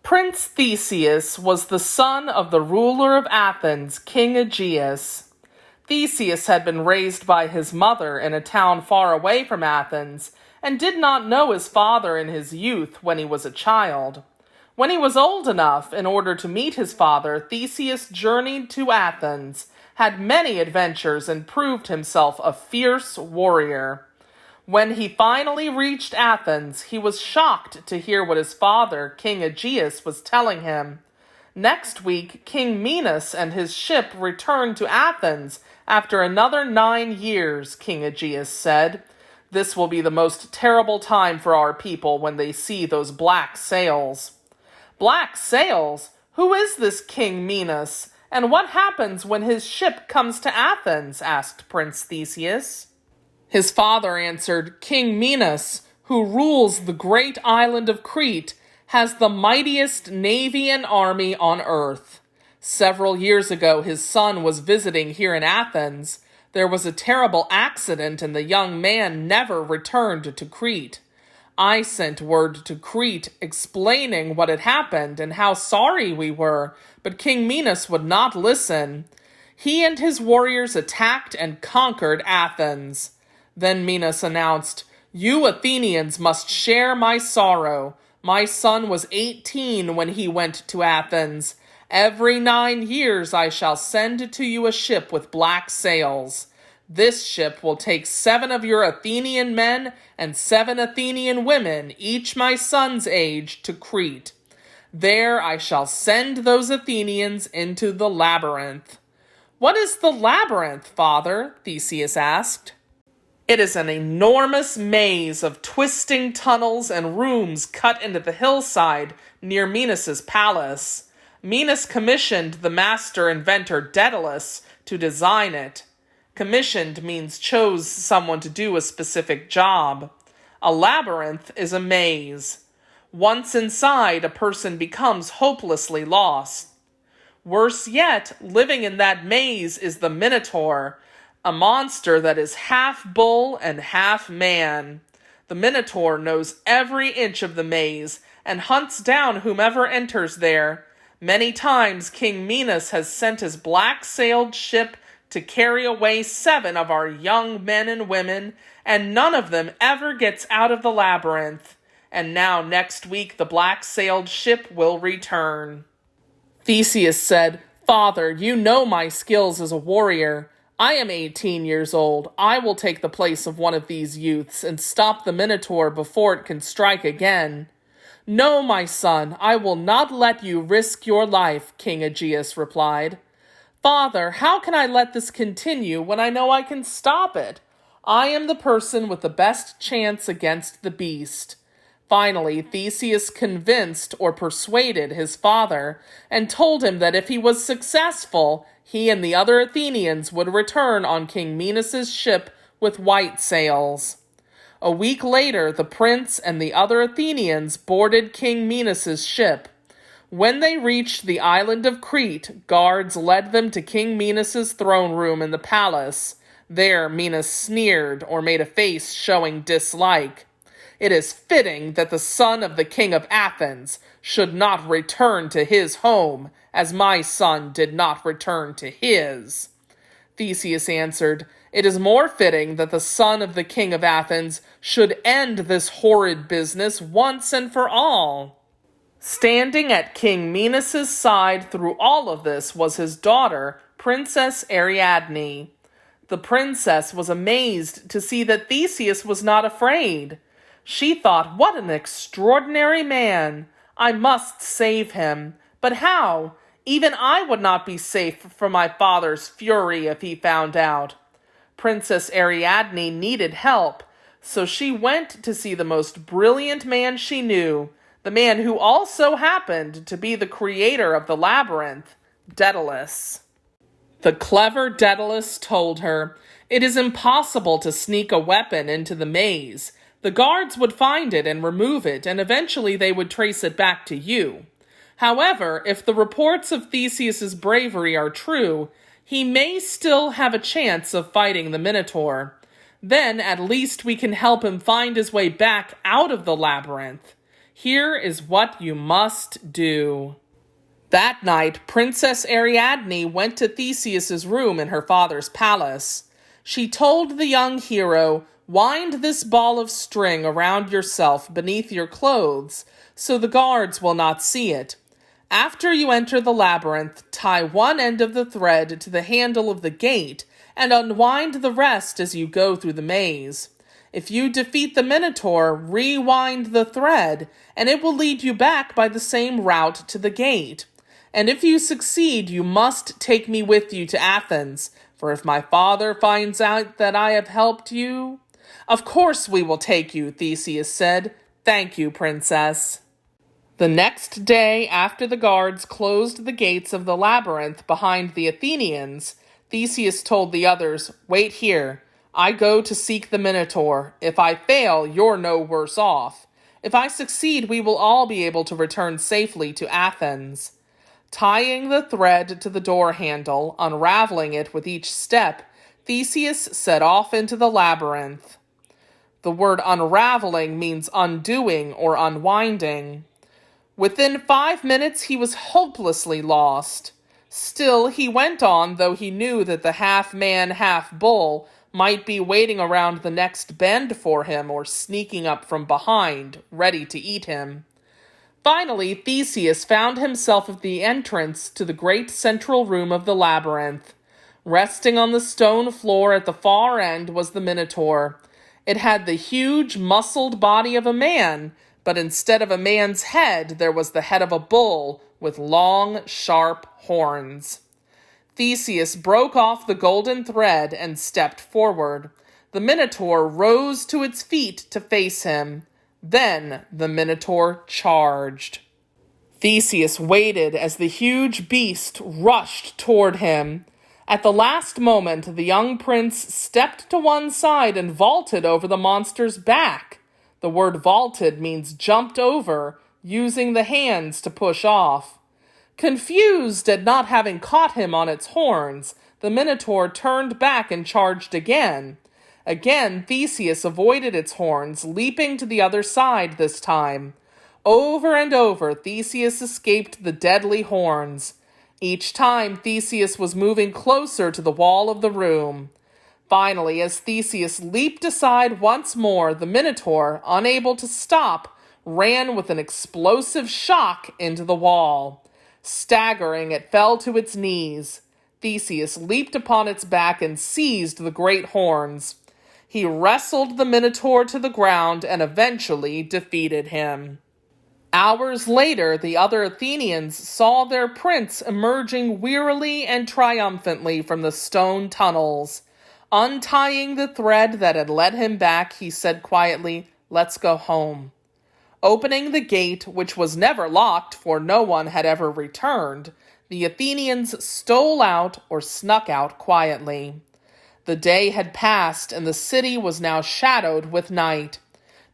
Prince Theseus was the son of the ruler of Athens, King Aegeus. Theseus had been raised by his mother in a town far away from Athens, and did not know his father in his youth when he was a child. When he was old enough, in order to meet his father, Theseus journeyed to Athens, had many adventures, and proved himself a fierce warrior. When he finally reached Athens, he was shocked to hear what his father, King Aegeus, was telling him. Next week, King Minos and his ship returned to Athens after another 9 years, King Aegeus said. This will be the most terrible time for our people when they see those black sails. Black sails? Who is this King Minos? And what happens when his ship comes to Athens? Asked Prince Theseus. His father answered, King Minos, who rules the great island of Crete, has the mightiest navy and army on earth. Several years ago, his son was visiting here in Athens. There was a terrible accident and the young man never returned to Crete. I sent word to Crete explaining what had happened and how sorry we were, but King Minos would not listen. He and his warriors attacked and conquered Athens. Then Minos announced, You Athenians must share my sorrow. My son was 18 when he went to Athens. Every 9 years I shall send to you a ship with black sails. This ship will take 7 of your Athenian men and 7 Athenian women, each my son's age, to Crete. There I shall send those Athenians into the labyrinth. What is the labyrinth, father? Theseus asked. It is an enormous maze of twisting tunnels and rooms cut into the hillside near Minos's palace. Minos commissioned the master inventor Daedalus to design it. Commissioned means chose someone to do a specific job. A labyrinth is a maze. Once inside, a person becomes hopelessly lost. Worse yet, living in that maze is the Minotaur, a monster that is half bull and half man. The Minotaur knows every inch of the maze and hunts down whomever enters there. Many times King Minos has sent his black-sailed ship to carry away 7 of our young men and women, and none of them ever gets out of the labyrinth. And now next week the black-sailed ship will return. Theseus said, Father, you know my skills as a warrior. I am 18 years old. I will take the place of one of these youths and stop the Minotaur before it can strike again. No, my son, I will not let you risk your life, King Aegeus replied. Father, how can I let this continue when I know I can stop it? I am the person with the best chance against the beast. Finally, Theseus convinced or persuaded his father and told him that if he was successful, he and the other Athenians would return on King Minos' ship with white sails. A week later, the prince and the other Athenians boarded King Minos' ship. When they reached the island of Crete, guards led them to King Minos' throne room in the palace. There, Minos sneered or made a face showing dislike. It is fitting that the son of the king of Athens should not return to his home, as my son did not return to his. Theseus answered, It is more fitting that the son of the king of Athens should end this horrid business once and for all. Standing at King Minos' side through all of this was his daughter, Princess Ariadne. The princess was amazed to see that Theseus was not afraid. She thought, what an extraordinary man! I must save him. But how? Even I would not be safe from my father's fury if he found out. Princess Ariadne needed help, so she went to see the most brilliant man she knew, the man who also happened to be the creator of the labyrinth, Daedalus. The clever Daedalus told her, It is impossible to sneak a weapon into the maze. The guards would find it and remove it, and eventually they would trace it back to you. However, if the reports of Theseus's bravery are true, he may still have a chance of fighting the Minotaur. Then at least we can help him find his way back out of the labyrinth. Here is what you must do." That night, Princess Ariadne went to Theseus's room in her father's palace. She told the young hero, "Wind this ball of string around yourself beneath your clothes, so the guards will not see it. After you enter the labyrinth, tie one end of the thread to the handle of the gate, and unwind the rest as you go through the maze. If you defeat the Minotaur, rewind the thread, and it will lead you back by the same route to the gate. And if you succeed, you must take me with you to Athens, for if my father finds out that I have helped you—" "Of course we will take you," Theseus said. "Thank you, Princess." The next day, after the guards closed the gates of the labyrinth behind the Athenians, Theseus told the others, "Wait here. I go to seek the Minotaur. If I fail, you're no worse off. If I succeed, we will all be able to return safely to Athens." Tying the thread to the door handle, unraveling it with each step, Theseus set off into the labyrinth. The word unraveling means undoing or unwinding. Within 5 minutes he was hopelessly lost. Still, he went on, though he knew that the half-man, half-bull might be waiting around the next bend for him or sneaking up from behind, ready to eat him. Finally, Theseus found himself at the entrance to the great central room of the labyrinth. Resting on the stone floor at the far end was the Minotaur. It had the huge, muscled body of a man, but instead of a man's head, there was the head of a bull with long, sharp horns. Theseus broke off the golden thread and stepped forward. The Minotaur rose to its feet to face him. Then the Minotaur charged. Theseus waited as the huge beast rushed toward him. At the last moment, the young prince stepped to one side and vaulted over the monster's back. The word vaulted means jumped over, using the hands to push off. Confused at not having caught him on its horns, the Minotaur turned back and charged again. Again, Theseus avoided its horns, leaping to the other side this time. Over and over, Theseus escaped the deadly horns. Each time, Theseus was moving closer to the wall of the room. Finally, as Theseus leaped aside once more, the Minotaur, unable to stop, ran with an explosive shock into the wall. Staggering, it fell to its knees. Theseus leaped upon its back and seized the great horns. He wrestled the Minotaur to the ground and eventually defeated him. Hours later, the other Athenians saw their prince emerging wearily and triumphantly from the stone tunnels. Untying the thread that had led him back, he said quietly, "Let's go home." Opening the gate, which was never locked for no one had ever returned, the Athenians stole out or snuck out quietly. The day had passed, and the city was now shadowed with night.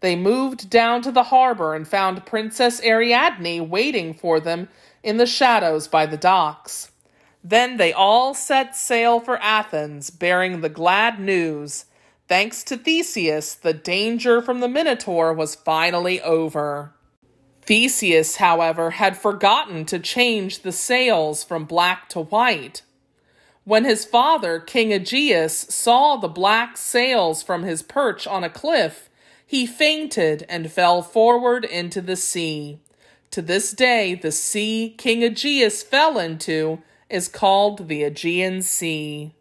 They moved down to the harbor and found Princess Ariadne waiting for them in the shadows by the docks. Then they all set sail for Athens, bearing the glad news. Thanks to Theseus, the danger from the Minotaur was finally over. Theseus, however, had forgotten to change the sails from black to white. When his father, King Aegeus, saw the black sails from his perch on a cliff, he fainted and fell forward into the sea. To this day, the sea King Aegeus fell into is called the Aegean Sea.